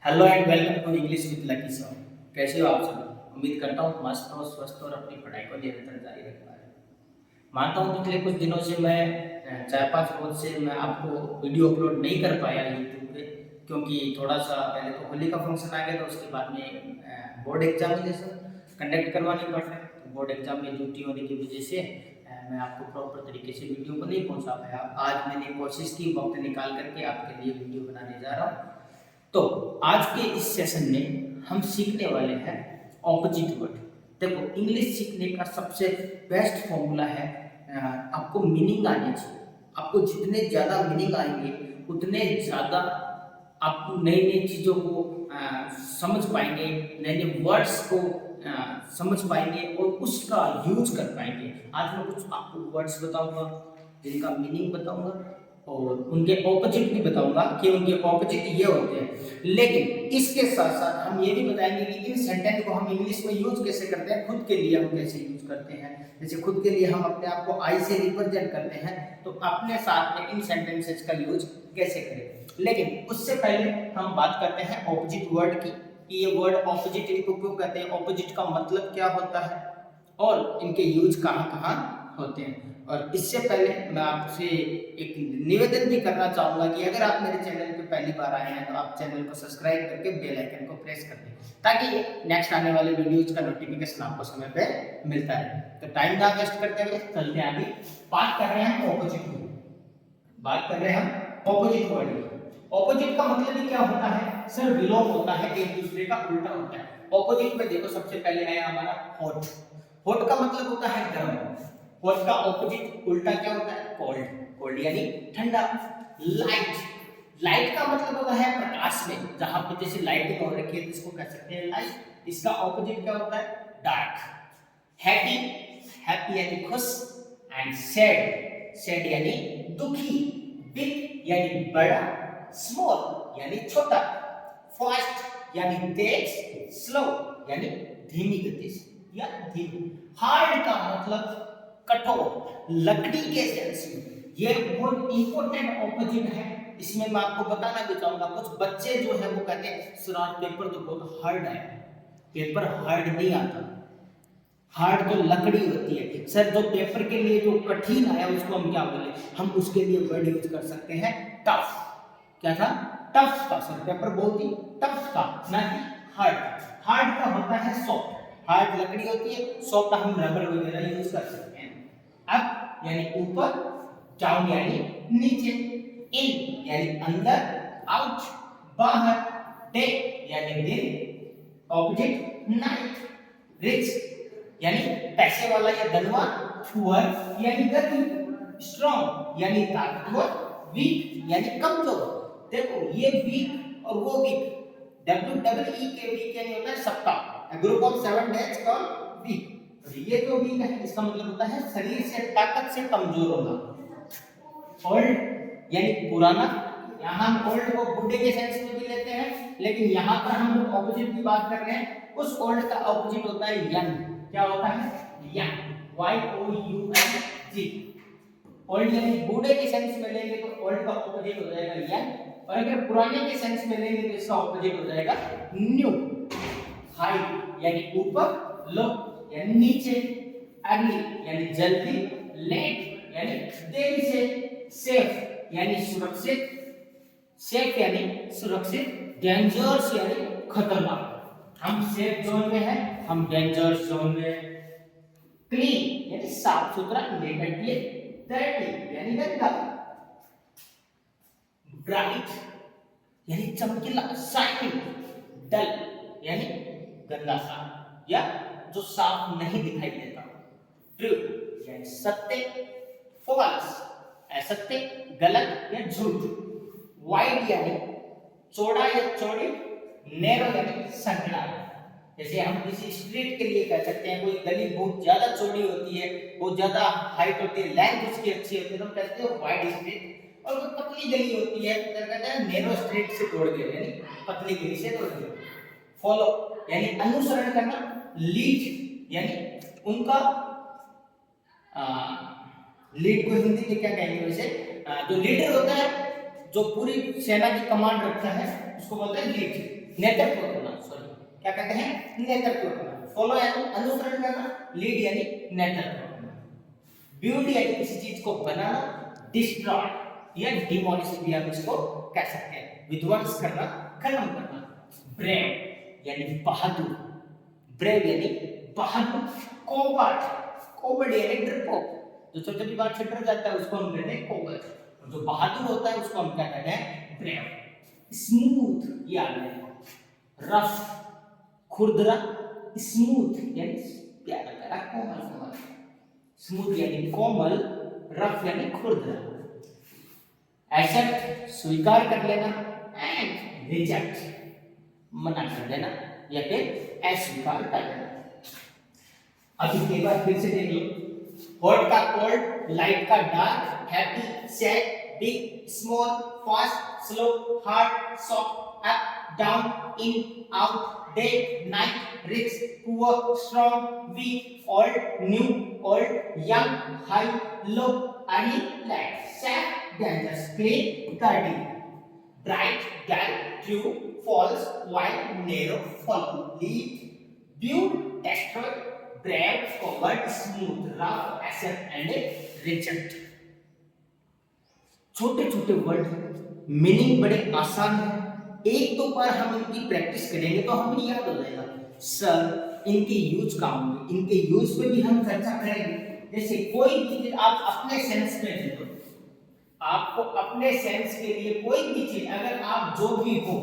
Hello and welcome to English with Lucky sir. कैसे हो आप सब? उम्मीद करता हूँ मस्त हो, स्वस्थ हो और अपनी पढ़ाई को निरंतर जारी रख पा रहे हो। मानता हूँ पिछले कुछ दिनों से मैं 4-5 रोज से मैं आपको वीडियो अपलोड नहीं कर पाया यूट्यूब पे, क्योंकि थोड़ा सा पहले तो होली का फंक्शन आ गया था, उसके बाद में बोर्ड एग्जामिनेशन कंडक्ट करवानी पड़ रही है। तो बोर्ड एग्जाम में ड्यूटी होने की वजह से मैं आपको प्रॉपर तरीके से वीडियो को नहीं पहुँचा पाया। आज मैंने कोशिश की वक्त निकाल करके आपके लिए वीडियो बनाने जा रहा हूँ। तो आज के इस सेशन में हम सीखने वाले हैं ऑपोजिट वर्ड। देखो, इंग्लिश सीखने का सबसे बेस्ट फॉर्मूला है आपको मीनिंग आनी चाहिए। आपको जितने ज़्यादा मीनिंग आएंगे उतने ज़्यादा आप नई नई चीज़ों को समझ पाएंगे, नए नए वर्ड्स को समझ पाएंगे और उसका यूज कर पाएंगे। आज मैं कुछ आपको वर्ड्स बताऊंगा, जिनका मीनिंग बताऊंगा और उनके ऑपोजिट भी बताऊंगा कि उनके ऑपोजिट ये होते हैं। लेकिन इसके साथ साथ हम ये भी बताएंगे कि इन सेंटेंस को हम इंग्लिश में यूज कैसे करते हैं, खुद के लिए हम कैसे यूज करते हैं। जैसे खुद के लिए हम अपने आप को आई से रिप्रेजेंट करते हैं, तो अपने साथ में इन सेंटेंसेस का यूज कैसे करें। लेकिन उससे पहले हम बात करते हैं ऑपोजिट वर्ड की, कि ये वर्ड ऑपोजिट इनको क्यों कहते हैं, ऑपोजिट का मतलब क्या होता है और इनके यूज कहाँ कहाँ होते हैं। और इससे पहले मैं आपसे एक निवेदन भी करना चाहूंगा कि अगर आप मेरे चैनल पे पहली बार आए हैं तो आप चैनल को सब्सक्राइब करके बेल आइकन को प्रेस कर दें, ताकि नेक्स्ट आने वाले वीडियोज का नोटिफिकेशन आपको समय पे मिलता रहे। तो टाइम ना वेस्ट करते हुए चलते हैं आगे। बात कर रहे हैं ऑपोजिट की, बात कर रहे हैं हम ऑपोजिट वर्ड की। ऑपोजिट का मतलब ही क्या होता है सर? विलोम होता है, एक दूसरे का उल्टा होता है। ऑपोजिट में देखो, सबसे पहले आया हमारा हॉट। हॉट का मतलब होता है गर्म। हॉट का ऑपोजिट उल्टा क्या होता है? कोल्ड। कोल्ड यानी ठंडा। लाइट, लाइट का मतलब होता है प्रकाश में, जहां पे जैसे लाइटिंग हो रखी है इसको कह सकते हैं लाइट। इसका ऑपोजिट क्या होता है? डार्क। हैप्पी, हैप्पी यानी खुश। एंड सैड, सैड यानी दुखी। बिग यानी बड़ा। स्मॉल यानी छोटा। फास्ट यानी तेज। स्लो यानी धीमी गति से या धीमी। हार्ड का मतलब कठोर, लकड़ी के सेंस में। ये बहुत इंपॉर्टेंट ऑपोजिट है। इसमें मैं आपको बताना भी चाहूंगा, कुछ बच्चे जो है वो कहते हैं सर आज पेपर तो बहुत हार्ड है। पेपर हार्ड नहीं आता, हार्ड तो लकड़ी होती है। सर जो पेपर के लिए जो कठिन आया उसको हम क्या बोले? हम उसके लिए वर्ड यूज कर सकते हैं टफ। क्या था? टफ था सर, पेपर बहुत ही टफ था, ना कि हार्ड। हार्ड का होता है सॉफ्ट। हार्ड लकड़ी होती है, सॉफ्ट हम रबर वगैरह यूज कर सकते हैं। अप यानी ऊपर, डाउन यानी नीचे, इन यानी अंदर, आउट बाहर, डे यानी दिन, ऑपोजिट नाइट, रिच यानी पैसे वाला या धनवान, पुअर यानी गरीब, स्ट्रॉन्ग यानी ताकतवर, वीक यानी कमजोर। देखो ये वीक और वो वीक, WWE के वीक यानी होता है सप्ताह, group of 7 days called week. ये जो वीक है इसका मतलब होता है शरीर से ताकत से कमजोर होना। ओल्ड यानी पुराना, यहाँ हम ओल्ड को बुढ़े के सेंस में भी लेते हैं, लेकिन यहाँ पर हम लोग ऑपोजिट की बात कर रहे हैं। उस ओल्ड का ऑपोजिट होता है यंग। क्या होता है? Young, YOUNG। ओल्ड यानी बूढ़े के सेंस में लेंगे तो ओल्ड का ऑपोजिट हो जाएगा यंग, और अगर पुराने के सेंस में लेंगे तो इसका ऑपोजिट हो जाएगा न्यू। हाई यानी ऊपर, लो यानी नीचे, अर्ली यानी जल्दी, लेट यानी देरी से, सेफ यानी सुरक्षित, सेफ यानी सुरक्षित, डेंजरस यानी खतरनाक। हम सेफ जोन में हैं, हम डेंजर जोन में। क्लीन यानी साफ सुथरा, निकटले, डर्टी यानी गंदा, ब्राइट यानी चमकीला, शाइनिंग, डल यानी गंदा सा या जो साफ नहीं दिखाई देता, ट्रू यानी सत्य, फॉल्स असत्य, गलत या झूठ, वाइड यानी चौड़ा या चौड़ी, नैरो यानी संकरा। जैसे हम किसी स्ट्रीट के लिए कह सकते हैं, कोई गली बहुत ज्यादा चौड़ी होती है, बहुत ज्यादा हाइट होती है, लेंथ उसकी अच्छी होती है, तो हम कहते हैं वाइड स्ट्रीट। और वो पतली गली होती है तो कहते हैं नैरो स्ट्रीट से तोड़ गए, यानी पतली गली से तोड़ गए। फॉलो यानी अनुसरण करना, लीड यानी उनका लीड को हिंदी में क्या कहेंगे वैसे? जो लीडर होता है, जो पूरी सेना की कमांड रखता है, उसको बोलते हैं लीड। नेतृत्व करना, सॉरी क्या कहते हैं, नेतृत्व करना। फॉलो यानी अनुसरण करना, लीड यानी नेतृत्व करना, बिल्ड यानी किसी चीज को बनाना, डिस्ट्रॉय या डिमोलिश भी हम इसको कह सकते हैं, विध्वंस करना, खत्म करना। ब्रेव यानी बहादुर, ब्रेव यानी बहादुर। कोवर्ट, कोवर्ट यानी डरपोक, जो छोटी छोटी बात से डर जाता है उसको हम कहते हैं कोवर्ट, और जो बहादुर होता है उसको हम क्या कहते हैं, ब्रेव। स्मूथ यानी रफ, खुरदरा, स्मूथ यानी प्यारा प्यारा, कोमल कोमल, स्मूथ यानी कोमल, रफ यानी खुरदरा। एक्सेप्ट स्वीकार कर लेना, एंड रिजेक्ट मना कर देना या फिर अस्वीकार कर देना। अभी एक बार फिर से देख लो, हॉट का कोल्ड, लाइट का dark, happy sad, big small, fast slow, hard soft, up down, in out, day night, rich poor, strong weak, old new, old young, high low, early late, sad dangerous, clean dirty, bright dull, true false, wide narrow, follow, lead, build, destroy, brave, coward, smooth, rough, accept and reject। छोटे छोटे word, meaning बड़े आसान है, एक दो बार हम इनकी practice करेंगे तो हमें याद हो जाएगा। सर इनके यूज का होंगे, इनके यूज पे भी हम चर्चा करेंगे। जैसे कोई भी चीज आप अपने सेंस में दे दो, आपको अपने सेंस के लिए कोई भी चीज, अगर आप जो भी हो,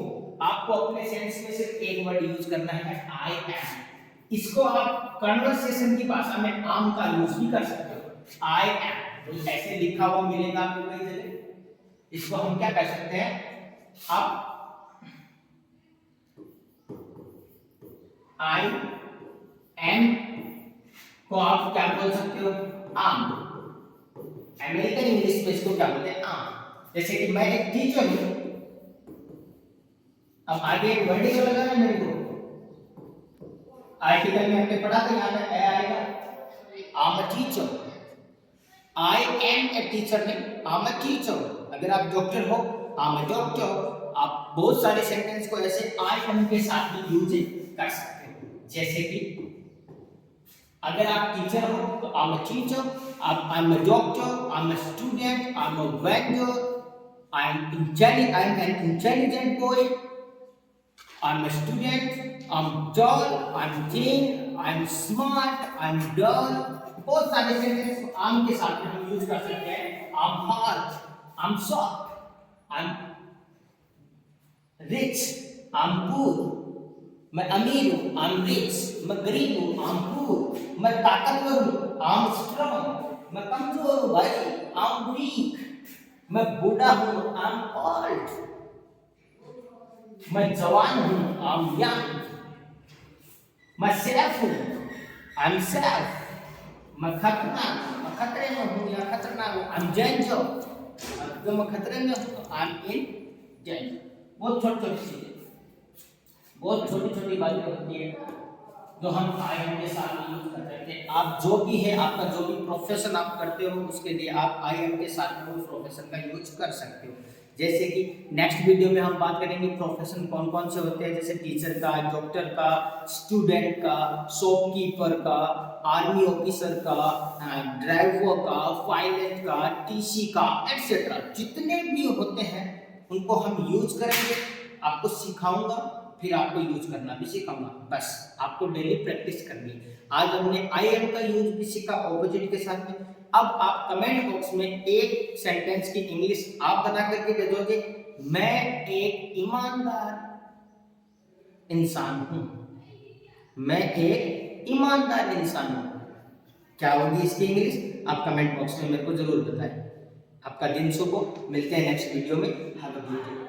आपको अपने सेंस में सिर्फ एक वर्ड यूज करना है, आई एम। इसको आप कन्वर्सेशन की भाषा में आम का यूज भी कर सकते हो, आई एम। तो ऐसे लिखा हुआ मिलेगा आपको कई जगह, इसको हम क्या कह सकते हैं, आप आई एम को आप क्या बोल सकते हो, आम। अमेरिकन इंग्लिश में इसको क्या बोलते हैं, आम। जैसे कि मैं एक टीचर हूं, अब आगे एक वर्डिंग लगाना मेरे को, आर्टिकल में हमने पढ़ा था, यहाँ पे ए आएगा, I am a teacher, I am a teacher नहीं, आई एम अ टीचर। अगर आप डॉक्टर हो, आई एम अ डॉक्टर। आप बहुत सारे सेंटेंस को ऐसे आई एम के साथ भी यूज कर सकते हो। जैसे कि अगर आप टीचर हो तो I am a teacher, I am a doctor, I am a student, I am a vendor, I am an intelligent boy, I am a student, I am tall, I am thin, I am smart, I am dull. बहुत सारे sentence को आम के साथ में हम use कर सकते हैं। I am hard, I am soft, I am rich, I am poor. मैं अमीर हूँ, आई एम रिच। मैं गरीब हूँ, आई एम पुअर। मैं ताकतवर हूँ, आई एम स्ट्रांग। मैं कमजोर हूँ भाई, आई एम वीक। मैं बूढ़ा हूँ, आई एम ओल्ड। मैं जवान हूँ, आई एम यंग। मैं सेफ हूँ, आई एम सेफ। मैं खतरे में हूँ या खतरनाक हूँ, आई एम डेंजर। अगर मैं खतरे में हूँ तो आई एम इन डेंजर। बहुत छोटी छोटी चीजें, बहुत छोटी छोटी बातें होती है जो हम आई एम के साथ यूज कर सकते हैं। आप जो भी है, आपका जो भी प्रोफेशन आप करते हो, उसके लिए आप आई एम के साथ में उस प्रोफेशन का यूज कर सकते हो। जैसे कि नेक्स्ट वीडियो में हम बात करेंगे प्रोफेशन कौन कौन से होते हैं, जैसे टीचर का, डॉक्टर का, स्टूडेंट का, शॉपकीपर का, आर्मी ऑफिसर का, ड्राइवर का, पायलट का, टीसी का, एक्सेट्रा। जितने भी होते हैं उनको हम यूज करेंगे, आपको सिखाऊंगा, फिर आपको यूज करना भी सिखाऊंगा। बस आपको डेली प्रैक्टिस करनी है। आज हमने आई एम का यूज भी सीखा ऑपोजिट के साथ में। अब आप कमेंट बॉक्स में एक सेंटेंस की इंग्लिश आप बना करके भेजोगे, मैं एक ईमानदार इंसान हूं। मैं एक ईमानदार इंसान हूं। क्या होगी इसकी इंग्लिश, आप कमेंट बॉक्स में मेरे को जरूर बताएं। आपका दिन शुभ हो, मिलते हैं नेक्स्ट वीडियो में। Have a good day.